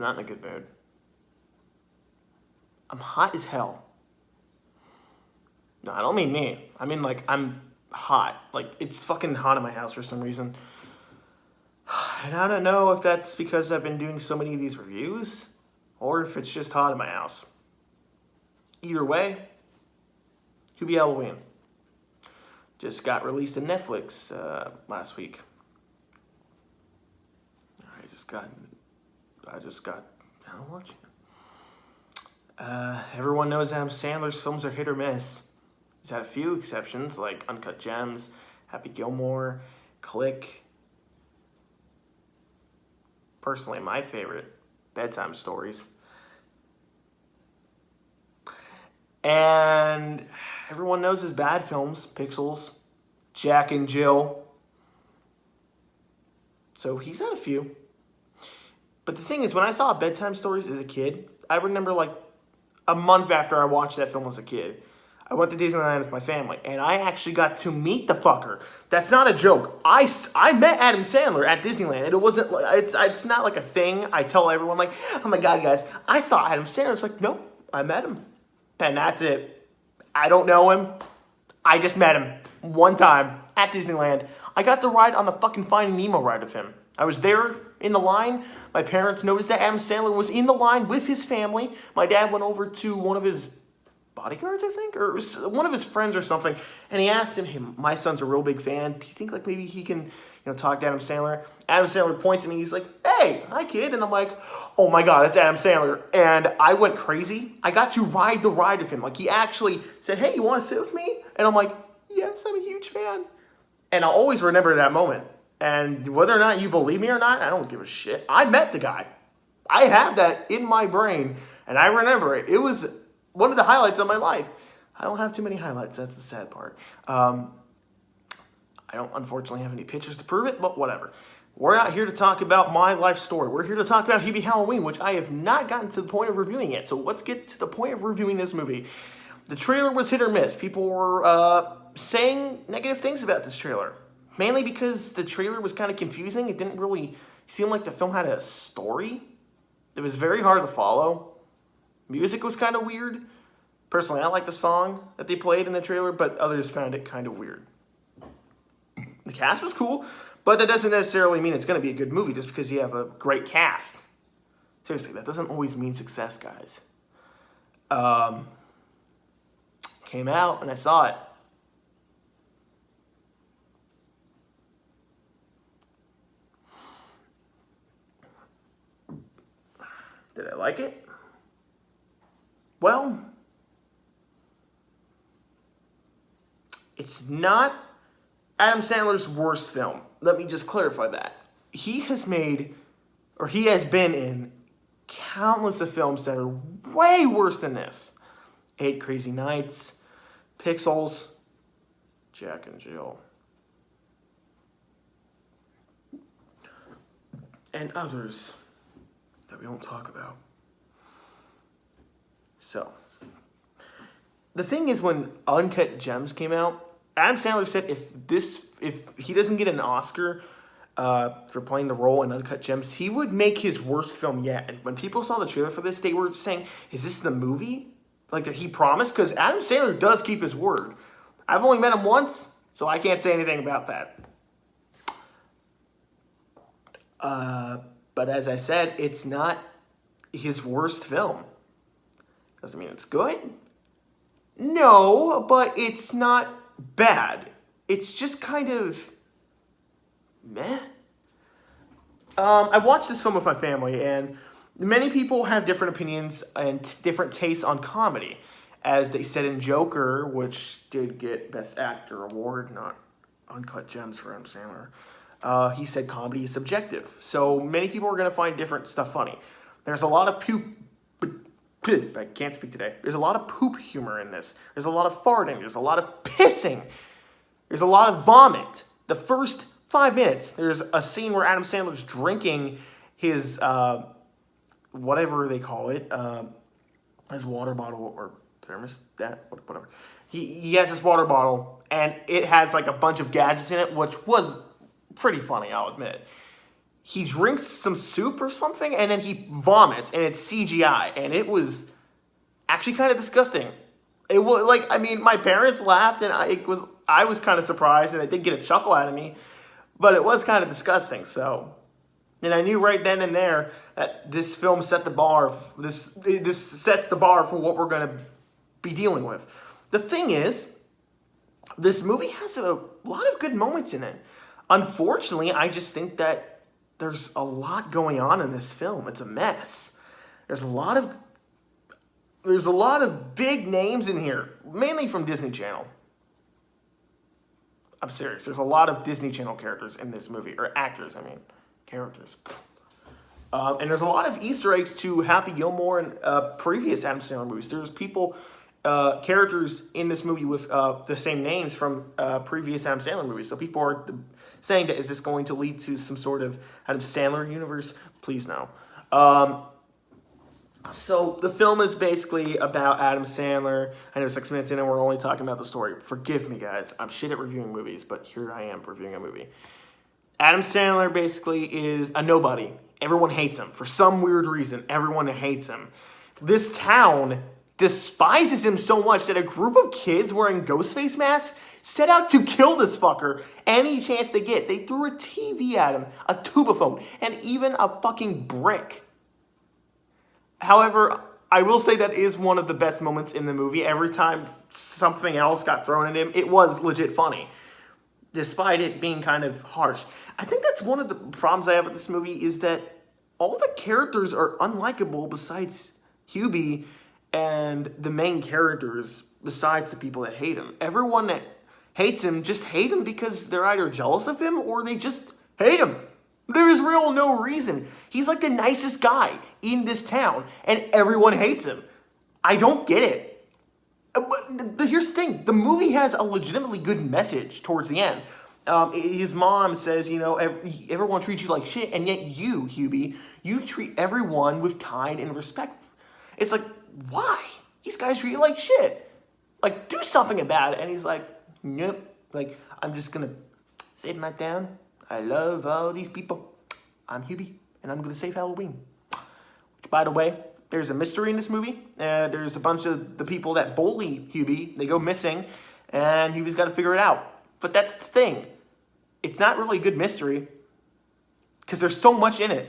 not in a good mood. I'm hot as hell. No, I don't mean me. I mean, like, I'm hot. Like, it's fucking hot in my house for some reason. And I don't know if that's because I've been doing so many of these reviews, or if it's just hot in my house. Either way, Hubie Halloween just got released on Netflix last week. I just got done watching it. Everyone knows Adam Sandler's films are hit or miss. He's had a few exceptions, like Uncut Gems, Happy Gilmore, Click. Personally, my favorite, Bedtime Stories. And everyone knows his bad films, Pixels, Jack and Jill. So he's had a few. But the thing is, when I saw Bedtime Stories as a kid, I remember like a month after I watched that film as a kid, I went to Disneyland with my family, and I actually got to meet the fucker. That's not a joke. I met Adam Sandler at Disneyland, and it wasn't. It's not like a thing. I tell everyone like, oh my god, guys, I saw Adam Sandler. It's like, no, I met him, and that's it. I don't know him. I just met him one time at Disneyland. I got to ride on the fucking Finding Nemo ride with him. I was there in the line. My parents noticed that Adam Sandler was in the line with his family. My dad went over to one of his bodyguards, I think, or one of his friends or something, and he asked him, hey, my son's a real big fan. Do you think like maybe he can, talk to Adam Sandler? Adam Sandler points at me. He's like, hey, hi, kid. And I'm like, oh my god, it's Adam Sandler. And I went crazy. I got to ride the ride with him. Like, he actually said, hey, you want to sit with me? And I'm like, yes, I'm a huge fan. And I'll always remember that moment. And whether or not you believe me or not, I don't give a shit. I met the guy. I have that in my brain, and I remember it. It was one of the highlights of my life. I don't have too many highlights. That's the sad part. I don't, unfortunately, have any pictures to prove it, but whatever. We're not here to talk about my life story. We're here to talk about Hubie Halloween, which I have not gotten to the point of reviewing yet. So let's get to the point of reviewing this movie. The trailer was hit or miss. People were saying negative things about this trailer, mainly because the trailer was kind of confusing. It didn't really seem like the film had a story. It was very hard to follow. Music was kind of weird. Personally, I like the song that they played in the trailer, but others found it kind of weird. The cast was cool, but that doesn't necessarily mean it's going to be a good movie just because you have a great cast. Seriously, that doesn't always mean success, guys. Came out and I saw it. Did I like it? Well, it's not Adam Sandler's worst film. Let me just clarify that. He has been in countless of films that are way worse than this. 8 Crazy Nights, Pixels, Jack and Jill, and others that we don't talk about. So, the thing is, when Uncut Gems came out, Adam Sandler said if he doesn't get an Oscar for playing the role in Uncut Gems, he would make his worst film yet. And when people saw the trailer for this, they were saying, is this the movie like that he promised? Because Adam Sandler does keep his word. I've only met him once, so I can't say anything about that. But as I said, it's not his worst film. Doesn't mean it's good. No, but it's not bad. It's just kind of meh. I watched this film with my family, and many people have different opinions and different tastes on comedy. As they said in Joker, which did get Best Actor award, not Uncut Gems for Adam Sandler. He said comedy is subjective. So many people are going to find different stuff funny. There's a lot of I can't speak today. There's a lot of poop humor in this. There's a lot of farting. There's a lot of pissing. There's a lot of vomit. The first 5 minutes, there's a scene where Adam Sandler's drinking his, whatever they call it, his water bottle or thermostat, whatever. He has this water bottle, and it has like a bunch of gadgets in it, which was pretty funny, I'll admit. he drinks some soup or something, and then he vomits, and it's CGI, and it was actually kind of disgusting. It was like, I mean, my parents laughed, and I was kind of surprised, and it did get a chuckle out of me, but it was kind of disgusting. So, and I knew right then and there that this film set the bar. This sets the bar for what we're gonna be dealing with. The thing is, this movie has a lot of good moments in it. Unfortunately, I just think that there's a lot going on in this film. It's a mess. There's a lot of big names in here, mainly from Disney Channel. I'm serious. There's a lot of Disney Channel characters in this movie, or actors, I mean, characters. And there's a lot of Easter eggs to Happy Gilmore and previous Adam Sandler movies. There's characters in this movie with the same names from previous Adam Sandler movies. So people are saying that, is this going to lead to some sort of Adam Sandler universe? Please no. So the film is basically about Adam Sandler. I know 6 minutes in and we're only talking about the story. Forgive me, guys. I'm shit at reviewing movies, but here I am reviewing a movie. Adam Sandler basically is a nobody. Everyone hates him. For some weird reason, everyone hates him. This town despises him so much that a group of kids wearing ghost face masks set out to kill this fucker any chance they get. They threw a TV at him, a tubaphone, and even a fucking brick. However, I will say that is one of the best moments in the movie. Every time something else got thrown at him, it was legit funny, despite it being kind of harsh. I think that's one of the problems I have with this movie, is that all the characters are unlikable besides Hubie and the main characters, besides the people that hate him. Everyone that hates him just hate him because they're either jealous of him or they just hate him. There is real no reason. He's like the nicest guy in this town, and everyone hates him. I don't get it. But here's the thing. The movie has a legitimately good message towards the end. His mom says, you know, everyone treats you like shit, and yet you, Hubie, you treat everyone with kind and respect. It's like, why? These guys treat you like shit. Like, do something about it. And he's like, nope. Like, I'm just going to sit my down. I love all these people. I'm Hubie, and I'm going to save Halloween. Which, by the way, there's a mystery in this movie. There's a bunch of the people that bully Hubie. They go missing, and Hubie's got to figure it out. But that's the thing. It's not really a good mystery because there's so much in it.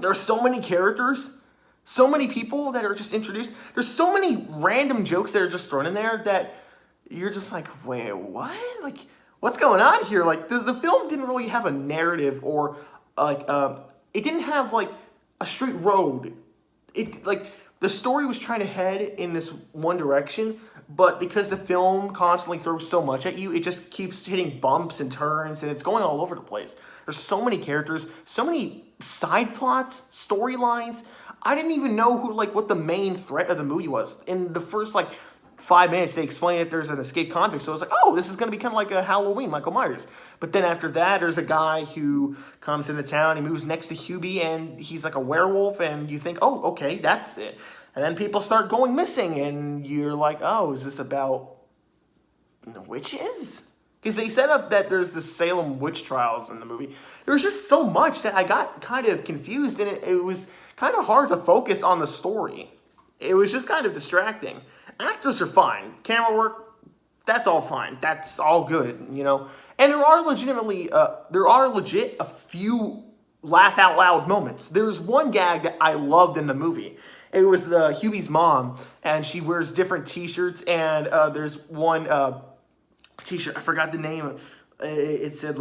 There are so many characters, so many people that are just introduced. There's so many random jokes that are just thrown in there that you're just like, wait, what? Like, what's going on here? Like, the film didn't really have a narrative, or like, it didn't have like a straight road. It, like, the story was trying to head in this one direction, but because the film constantly throws so much at you, it just keeps hitting bumps and turns, and it's going all over the place. There's so many characters, so many side plots, storylines. I didn't even know what the main threat of the movie was. In the first, 5 minutes, they explain that there's an escaped convict, so I was like, oh, this is going to be kind of like a Halloween, Michael Myers. But then after that, there's a guy who comes into town, he moves next to Hubie, and he's like a werewolf, and you think, oh, okay, that's it. And then people start going missing, and you're like, oh, is this about the witches? Because they set up that there's the Salem witch trials in the movie. There was just so much that I got kind of confused, and it was kind of hard to focus on the story. It was just kind of distracting. Actors are fine. Camera work, that's all fine. That's all good, you know? And there are legit a few laugh out loud moments. There's one gag that I loved in the movie. It was Hubie's mom, and she wears different t-shirts, and there's one t-shirt, I forgot the name. It said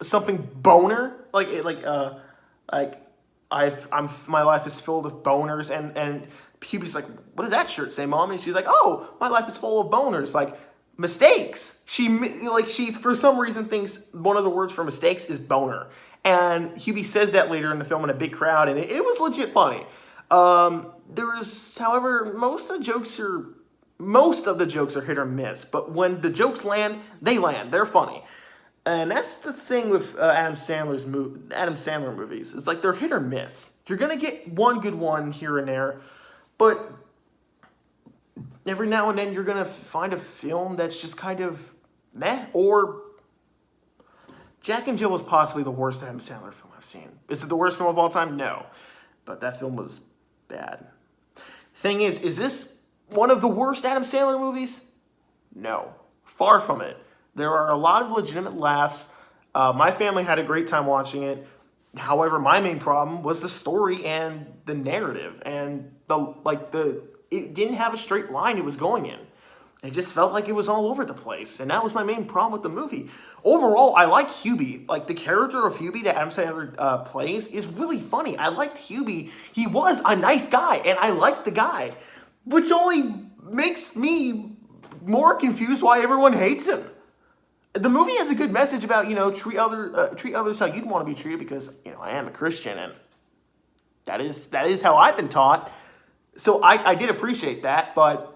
something boner, my life is filled with boners, and Hubie's like, what does that shirt say, Mom? And she's like, oh, my life is full of boners, like mistakes. She for some reason thinks one of the words for mistakes is boner, and Hubie says that later in the film in a big crowd, and it was legit funny. However, most of the jokes are hit or miss, but when the jokes land, they land. They're funny. And that's the thing with Adam Sandler movies. It's like they're hit or miss. You're going to get one good one here and there, but every now and then you're going to find a film that's just kind of meh, or Jack and Jill was possibly the worst Adam Sandler film I've seen. Is it the worst film of all time? No. But that film was bad. Thing is this one of the worst Adam Sandler movies? No. Far from it. There are a lot of legitimate laughs. My family had a great time watching it. However, my main problem was the story and the narrative. And it didn't have a straight line it was going in. It just felt like it was all over the place. And that was my main problem with the movie. Overall, I like Hubie. Like, the character of Hubie that Adam Sandler plays is really funny. I liked Hubie. He was a nice guy, and I liked the guy. Which only makes me more confused why everyone hates him. The movie has a good message about, treat others how you'd want to be treated, because, I am a Christian, and that is how I've been taught. So I did appreciate that, but,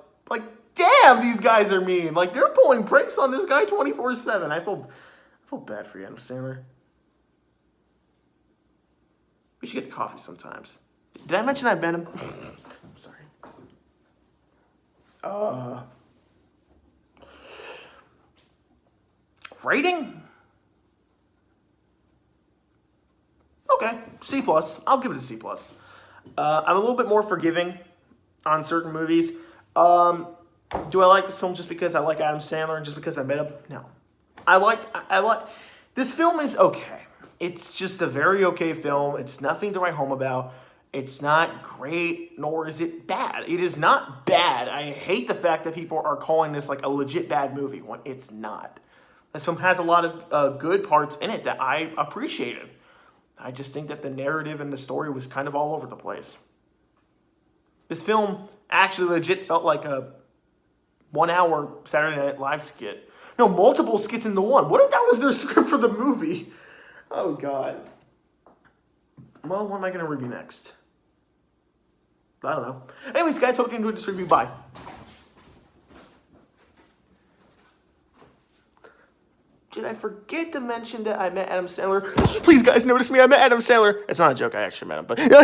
damn, these guys are mean. They're pulling pranks on this guy 24/7. I feel bad for you, Adam Sandler. We should get coffee sometimes. Did I mention I met him? I'm sorry. Rating? Okay, C+. I'll give it a C+. I'm a little bit more forgiving on certain movies. Do I like this film just because I like Adam Sandler and just because I met him? No. I like this film is okay. It's just a very okay film. It's nothing to write home about. It's not great, nor is it bad. It is not bad. I hate the fact that people are calling this a legit bad movie when it's not. This film has a lot of good parts in it that I appreciated. I just think that the narrative and the story was kind of all over the place. This film actually legit felt like a 1 hour Saturday Night Live skit. No, multiple skits into one. What if that was their script for the movie? Oh, God. Well, what am I going to review next? I don't know. Anyways, guys, hope you enjoyed this review. Bye. Did I forget to mention that I met Adam Sandler? Please, guys, notice me. I met Adam Sandler. It's not a joke. I actually met him, but